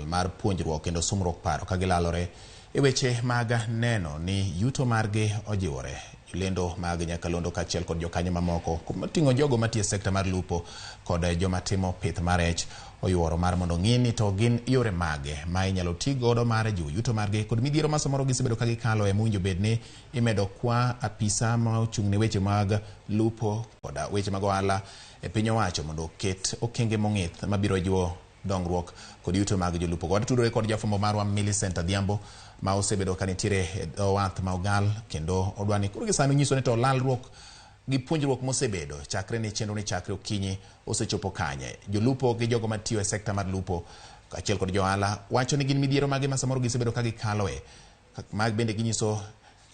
mar puonjruok kendo sumruok paro kagilalore e weche mag neno ni yuto margi ojiwore. Lendo mag nyakalondo kaachiel kod jokanyo mamoko moting'o jogo matiyo sekta mar lupo kod joma timo pith mar rech oyuoro mar mondo ng'e ni to gin yore mage ma inyalo ti godo mar jiwo yuto margi kod midhiero ma samoro gisebedo ka gikalo e mwinjo bed ni imedo kwa apisa ma ochung' ne weche mag lupo kod weche mag ohala e piny owacho mondo oket okenge mong'ith mabiro jiwo dongruok kod yuto mag jolupo. Kod tudore kod jafwambo marwa Millicent Adhiambo ma osebedo ka nitiere wath ma ogal kendo odwani koro gisano nyiso ni to lalruok gi puonjruok mosebedo chakre ni chenro ni chakre okinyi osechopo kanye. Jolupo gi jogo matiyo e sekta mar lupo kaachiel kod johala wacho ni gin midhiero mage ma samoro gisebedo ka gikaloe mag bende ginyiso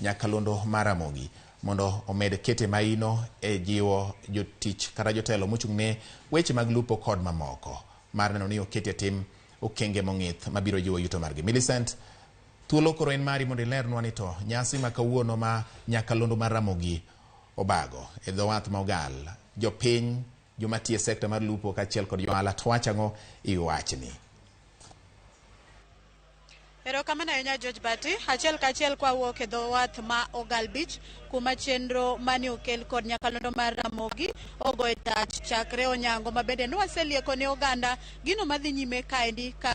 nyakalondo mar Ramogi mondo omed kete maino e jiwo jotich kata jotelo mochung' ne weche mag lupo kod mamoko mar neno ni okete tim okenge mong'ith mabiro jiwo yuto margi. Millicent, thuolo koro en mari mondo ilernwa ni to nyasi ma kawuono ma nyakalondo mar Ramogi obago e dho wath ma ogal jopiny joma tiyo e sekta mar lupo kaachiel kod johala to wachang'o i wachni. Erokamano ahinya George Bati, achiel kachiel kwawuok e dho wath ma Ogal Beach kuma chenro mane okel kod nyakalondo mar Ramogi ogo e tach chakre onyango mabende nwaselieko ne oganda gino madhi nyime kaendi ka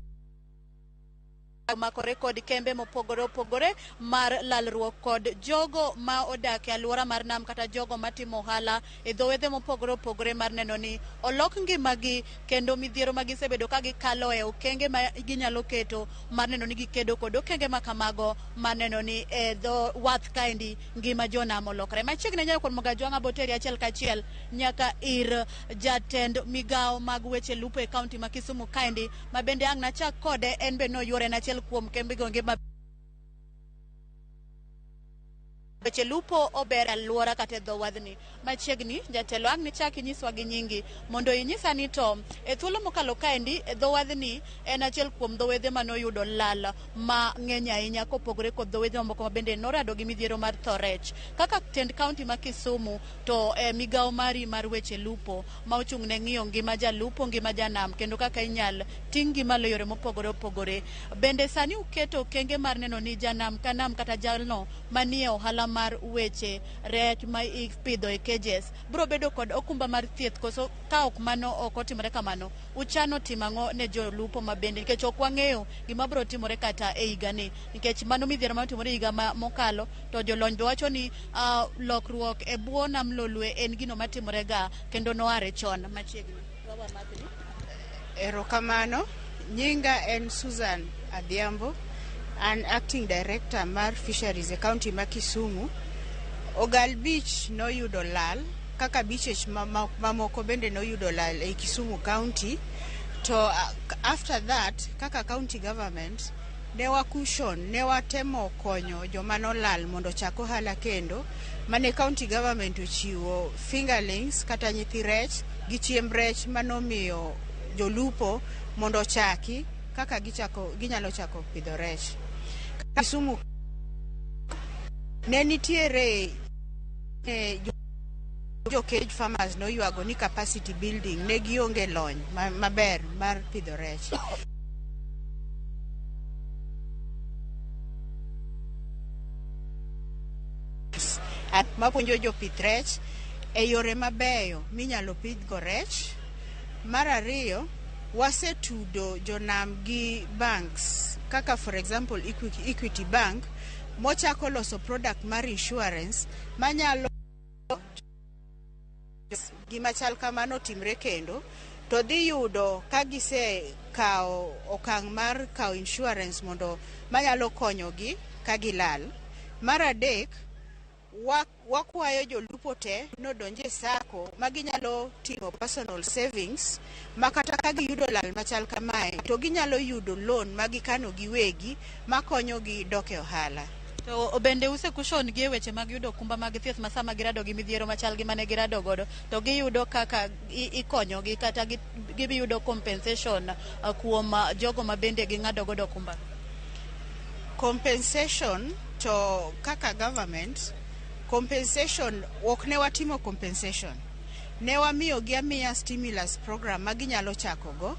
makore kod kembe mopogore opogore mar lalruok kod jogo ma odak e alwora mar nam kata jogo matimo ohala e dho wedhe mopogore opogore mar neno ni olok ngimagi kendo midhiero ma gisebedo ka gikalo e okenge ma ginyalo keto mar neno ni gikedo kod okenge ma kamago mar neno ni e dho wath kaendi ngima jonam olokre. Machiegni nyalo kod moga jwang'a boteri achiel kachiel nyaka ir jatend migawo mag weche lupo e kaunti ma Kisumu kaendi ma bende ang' nachak kode en be noyuore na kuom kembe gonge ma weche lupo ober alwora kata dho wadhni. Machiegni jatelo ang' ni chak inyiswa gi nyingi mondo inyisa ni to e thuolo mokalo kaendi e dho wadhni en achiel kuom dho wedhe manoyudo lal ma ng'eny ahinya kopogore kod dho wedhe mamoko ma bende norado gi midhiero mar tho rech. Kaka tend kaunti ma Kisumu to migawo mari mar weche lupo ma ochung' ne ng'iyo ngima jalupo ngima janam kendo kaka inyal ting' gi malo yore mopogore opogore. Bende sani uketo okenge mar neno ni janam kanam kata jalno manie ohala mar weche rech ma ipidho e cages bro bedo kod okumba mar thieth koso ka ok mano ok otimore kamano uchano timang'o ne jolupo mabende nikech ok wang'eyo gima bro timore kata e higani nikech mano midhiero matimore higa mokalo to jolony be wacho ni lokruok e bwo nam Lolwe en gino matimore ga kendo noare chon. Machiegni Erokamano, nyinga en Susan Adhiambo, an acting director mar Fisheries e county ma Kisumu. Ogal Beach noyudo lal kaka beaches mamoko bende noyudo lal e Kisumu county to after that kaka county government ne wakushon ne watemo konyo joma nolal mondo chak ohala kendo mane county government ochiwo fingerlings kata nyithi rech gi chiemb rech manomiyo jolupo mondo chaki kaka ginyalo chako pidho rech. Kisumu ne nitiere jo cage farmers no yuago ni capacity building ne gionge lony maber mar pidho rech. Mapuonjo jopith rech e yore mabeyo minyalo pidhgo rech. Mar ariyo, wasetudo jonam gi banks kaka for example Equity Bank mochako loso product mar insurance manyalo gima chal kamano timre kendo to dhi yudo ka gise kao okang' mar kao insurance mondo manyalo konyogi ka gilal. Mar adek, wakwayo jolupo te nodonje sako maginyalo timo personal savings makata ka giyudo lal machal kamae to ginyalo yudo loan magikano giwegi makonyogi dok e ohala. To bende usekushon gi weche mag yudo kumba mag thieth ma sama girado gi midhiero machal gi mane girado godo to giyudo kaka ikonyogi kata giyudo compensation kuom jogo ma bende ging'ado godo kumba. Compensation to kaka government compensation ok ne watimo compensation, ne wamiyo gi amiya stimulus program maginyalo chako go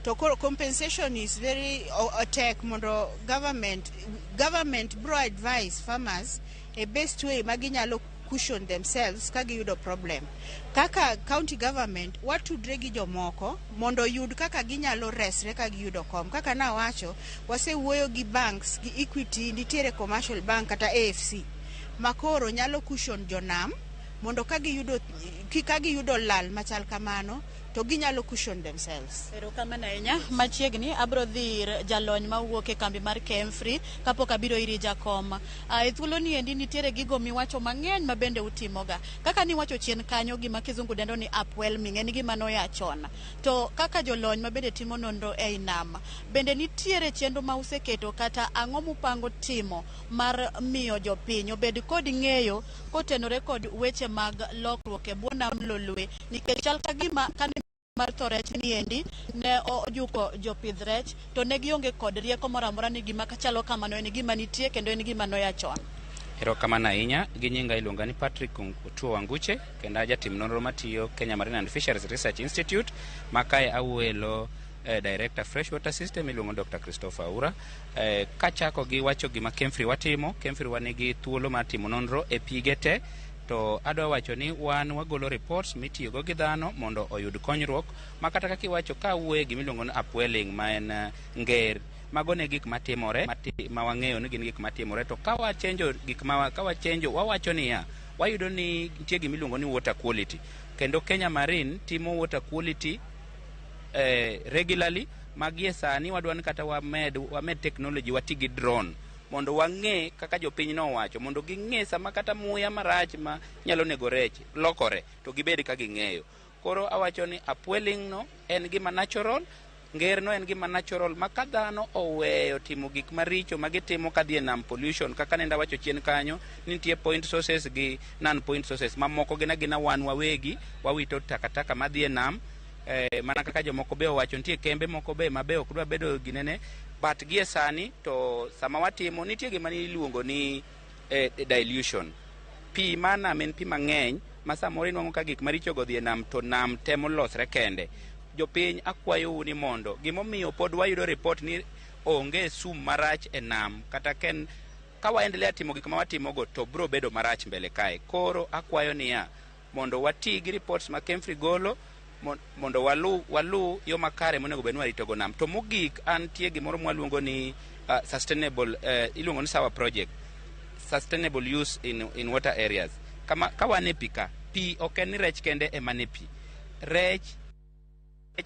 to compensation is very tek mondo government bro advise farmers a best way maginyalo cushion themselves ka giyudo problem. Kaka county government watudre gi jomoko mondo yud kaka ginyalo resre ka giyudo kom. Kaka nawacho, wasewuoyo gi banks, gi Equity, nitiere commercial bank kata AFC makoro nyalo cushion jonam mondo ka giyudo lal machal kamano to ginyalo cushion themselves. Pero kamana enya machiegni abro dhir jalony mawuok e kambi mar Kemfree kapok abiro iri jakom. E thuolo ni endi nitiere gigo miwacho mang'eny mabende utimoga. Kaka niwacho chien kanyo gima kizungu dendo ni upwhelming en gima noya chon. To kaka jolony mabende timo nonro e nam, bende nitiere chenro ma useketo kata ang'o mupango timo mar miyo jopiny obed kod ng'eyo kotenore kod weche mag lokruok e bwo nam lolwe, nikech chal ka gima mar to rech ni endi ne ojuko jopidh rech to ne gionge kod rieko moro amora ni gima kachalo kamano en gima nitie kendo en gima noya chon. Erokamano ahinya. Gi nyinga iluonga ni Patrick Otuo Wanguche kendo jatim nonro matiyo Kenya Marine and Fisheries Research Institute makae awuelo Director Freshwater System iluongo Dr. Christopher Aura. Kachako gi wacho gima Kemfree watimo. Kemfree wanigi thuolo mar timo nonro e pige te, to adwa wacho ni wan wagolo reports mitiyogo gi dhano mondo oyud konyruok makata kaka iwacho ka wuoye gimiluongo ni upwelling ma en nger. Mago ne gik matimore ma wang'eyo ni gin gik matimore, to ka wachenjo wawacho niya wayudo ni nitie gimiluongo ni water quality, kendo Kenya Marine timo water quality regularly. Magie sani wadwani kata wamed technology watigi drone mondo wang'e kaka jopiny no wacho, mondo ging'e sama kata muya marach ma nyalo nego rech lokore to gibed ka ging'eyo. Koro awacho ni upwelling no en gima natural, nger no en gima natural, ma ka dhano oweyo timo gik maricho ma gitimo kadhi e nam pollution, kaka nenda wacho chien kanyo nitie point sources gi non point sources mamoko gina wan wawegi wawito takataka madhi e nam. Mana kaka jomoko be owacho nitie kembe moko be mabe ok dwa bedo ginene, but gie sani to sama watimo nitie gima iluongo ni dilution. Pi mana men pi mang'eny ma samoro inwang'o ka gik maricho godhi e nam to nam temo losre kende. Jopiny akwayo ni mondo gimomiyo pod wayudo report ni onge sum marach e nam kata ken ka waendelea timo gik ma watimogo to bro bedo marach mbele kae. Koro akwayo niya mondo wati gi reports ma Kemfree golo mondo walu yo makare monego bed ni warito go nam. To mogik antie gimoro mwaluongo ni sustainable iluongo ni SAWA project, sustainable use in water areas. Kama kawane pi ok en rech kende ema ne pi. Rech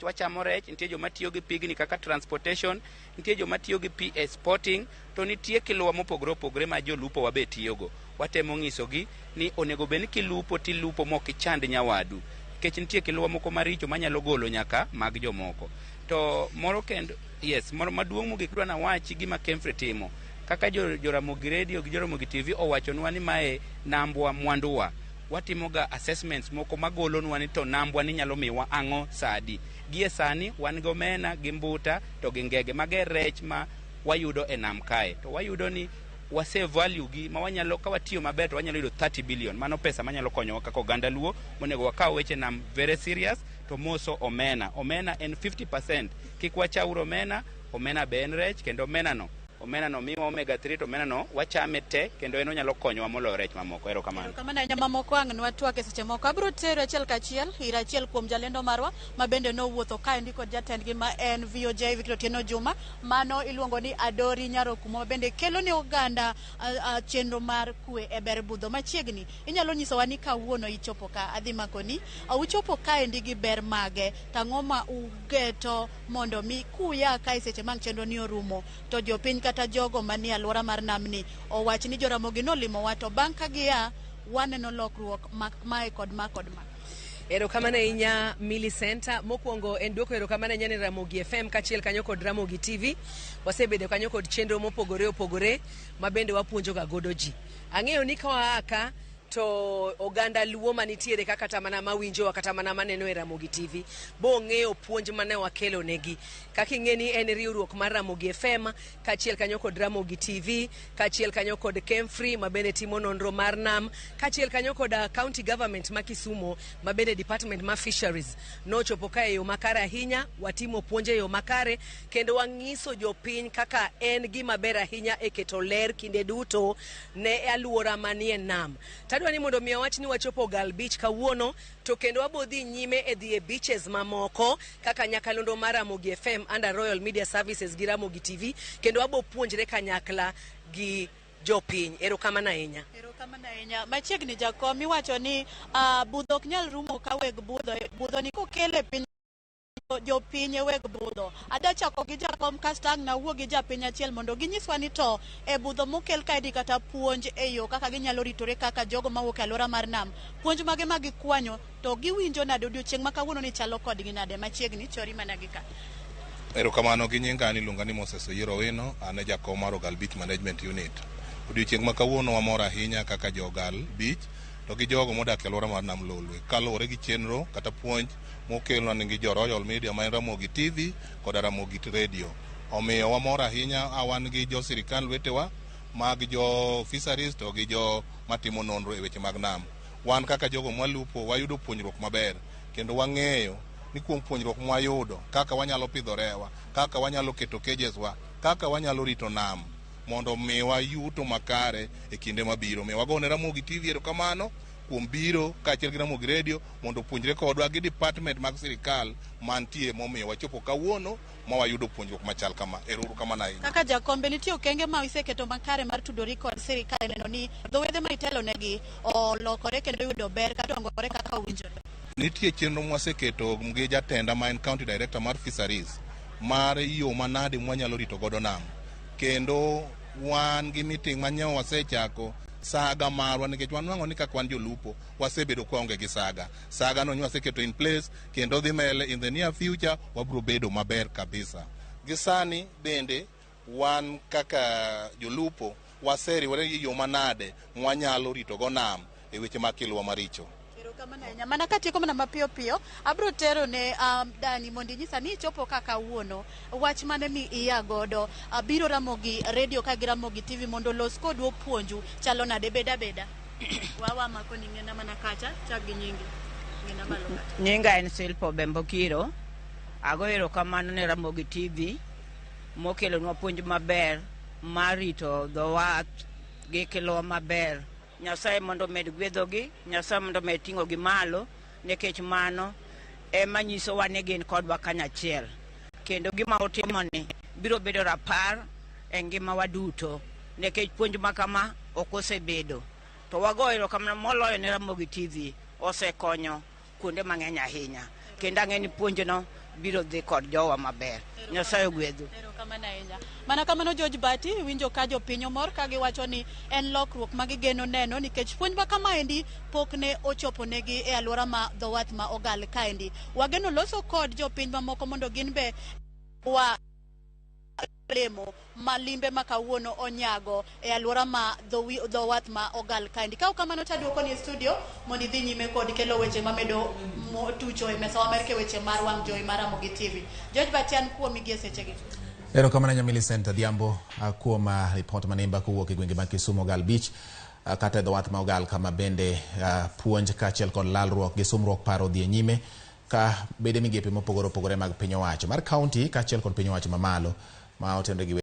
wachamo rech, nitie joma tiyo gi pigni kaka transportation, nitie joma tiyo gi pi e sporting, to nitie kiluwa mopogore opogore ma jolupo wabe tiyogo. Watemo ng'isogi ni onego bed ni kilupo tilupo mok ichand nyawadu, nikech nitie kiluwa moko maricho manyalo golo nyaka mag jomoko. To moro kendo moro maduong' mogik dwa na wachi gima Kemfree timo, kaka Joramogi Radio gi Joramogi TV owachonwa ni mae nambwa mwanduwa. Watimoga assessments moko magolonwa ni to nambwa ni nyalo miwa ang'o sadi. Gie sani wan go omena gi mbuta to gi ngege mager rech ma wayudo e nam kae. To wayudo ni wase value gi ma wanyalo ka watiyo maber to wanyalo yudo 30 billion. Mano pesa manyalo konyowa kaka oganda luo monego wakaw weche nam very serious. To moso omena en 50%. Kik wachauro omena be en rech, kendo omena no miwa omega 3, to omena no wachame te kendo eno nyalo konyowa molo rech mamoko. Erokamano. Kamano nyama moko ang' nwatwake seche moko. Abro tero achiel kachiel ira achiel kuom jalendo marwa mabende no wuotho kae ndi kod jatendgi ma en VOJ Victor Tieno Juma, mano iluongo ni Adori Nyaroku, mabende kelo ne oganda chenro mar kwe e ber budho machiegni. Inyalo nyisowa ni kawuono ichopo ka adhi makoni uchopo kae ndi gi ber mage, tang'o ma ugeto mondo mi kuya kae seche mang' chenro ni orumo to jopiny kata jogo manie alwora mar namni owach ni Joramogi nolimo wato bang' ka gia waneno lokruok mae kod ma. Erokamano ahinya Millicenta. Mokwongo en duoko erokamano ahinya ne Ramogi FM kachiel kanyo kod Ramogi TV. Wasebedo kanyo kod chenro mopogore opogore mabende wapuonjo ga godo ji. Ang'eyo ni ka to oganda luo manitiere kaka mana mawinjo kata mana maneno e Ramogi TV bo ng'eyo puonj mane wakelo negi. Kaka ing'eni en riwruok mar Ramogi FM kachiel kanyo kod Ramogi TV, kachiel kanyo kod Kemfree mabende timo nonro mar nam, kachiel kanyo kod county government ma Kisumo mabende department ma fisheries. Nochopo ka e yo makare ahinya, watimo puonje yo makare kendo wang'iso jopiny kaka en gima ber ahinya e keto ler kinde duto ne aluora manie nam. Tadwa ni mondo mi awach ni wachopo Gal Beach kawuono, to kendo wabodhi nyime e dhi e beaches mamoko kaka nyakalondo mar Ramogi FM under Royal Media Services gi Ramogi TV, kendo wabo puonjre kanyakla gi jopiny. Erokamano ahinya. Erokamano ahinya. Machiegni jakom iwacho ni budho ok nyal rumo ka weg budho ni kokele piny jopiny weg budho. Ada chako gi jakom kastang na wuo gi japiny achiel mondo ginyiswa ni to e budho mokel kaedi kata puonj e yo kaka ginyalo ritore kaka jogo mawuok e alwora mar nam. Puonj mage magikwanyo to giwinjo nade odiochieng' ma kawuono ni chalo kodgi nade. Machiegni chori mana gi ka. Erokamano gi nyinga ni luonga ni Moses Oyiro Wino, ane jakom mar Gal Beach Management Unit. Odiochieng' ma kawuono wamor ahinya kaka jo Gal Beach to gi jogo modak e alwora mar nam Lolwe kaluwore gi chenro kata puonj mokelwa gi jo Royal Media ma Ramogi TV kod Ramogi Radio. Omiyo wamor ahinya awan gi jo sirikal wetewa mag jo fisheries to gi jo matimo nonro e weche mag nam. Wan kaka jogo mwalupo wayudo puonjruok maber kendo wang'eyo ni kuom puonjruok mwayudo kaka wanyalo pidho rewa, kaka wanyalo keto cageswa, kaka wanyalo rito nam mondo miwa yuto makare e kinde mabiro. Miwa gone Ramogi TV erokamano kuom biro kaachiel gi Ramogi Radio mondo puonjre kodwa gi department mag sirikal mantie momiyo wachopo kawuono ma wayudo puonjruok machal kama. Erokamano ahinya. Kaka jakombe nitie okenge ma iseketo makare mar tudori kod sirikal neno ni dhowedhe ma itelo negi olokore kendo yudo ber kata ongore kaka owinjore. Nitie chenro mwaseketo gi jatenda ma en county director mar fisheries mar yo manade mwanyalo rito godo nam. Kendo wan gi meeting manyo wasechako saga marwa nikech wanwang'o ni kaka wan jolupo wasebedo kwaonge gi saga no waseketo in place kendo dhi mbele in the near future wabro bedo maber kabisa. Gisani bende wan kaka jolupo waseriwore gi yo manade mwanyalo rito go nam e weche makilwa maricho. Mana katieko mana mapiyo piyo abro tero ne Dani mondi nyisa ni chopo kaka wuono wach mane mi iya godo biro Ramogi Radio ka gi Ramogi TV mondo los kod puonju chalo nade beda wawa mako ni ngena mana kacha chagi nyingi ngena malo kata nyinga en Silpo Bembokiro. Ago erokamano ne Ramogi TV mokelo nwa puonj maber marito dho wath gi kelo maber. Nyasaye mondo med gwedhogi, Nyasaye mondo med ting'o gi malo nikech mano ema nyiso wa ni gin kodwa kanyachiel. Kendo gima otimoni biro bedo rapar e ngima wa duto nikech puonj makama ok osebedo. To wago erokamano moloyo ne Ramogi TV osekonyo kuonde mang'eny ahinya. Kendo ang'e ni puonjno biro dhi kod jowa maber. Nyasaye gwedhu. Erokamano ahinya. Mana kamano George Bati winjo ka jopiny mor ka giwacho ni en lokruok ma gigeno neno nikech puonj ma kamaendi pok ne ochopo negi e alwora ma dho wath ma Ogal kaendi. Wageno loso kod jopiny mamoko mondo gin be wa lemo malimbe makawuono onyago e alwora ma dho wath ma Ogal kaendi. Ka kamano taduoko ni studio mondo idhi nyime kod kelo weche mamedo tucho e mesa Amerika weche mar wang' jowi mar Ramogi TV. George Batian kuom gi sechegi. Erokamano nya Millicent Adhiambo kuom report manimba kowuok e gwenge mag Kisumo Gal Beach kata dho wath ma Ogal kama bende puonj kaachiel kod lalruok gi sumruok paro dhi nyime ka bede migepe mopogore opogore mag piny owacho mar county kaachiel kod piny owacho mamalo ma otendo gi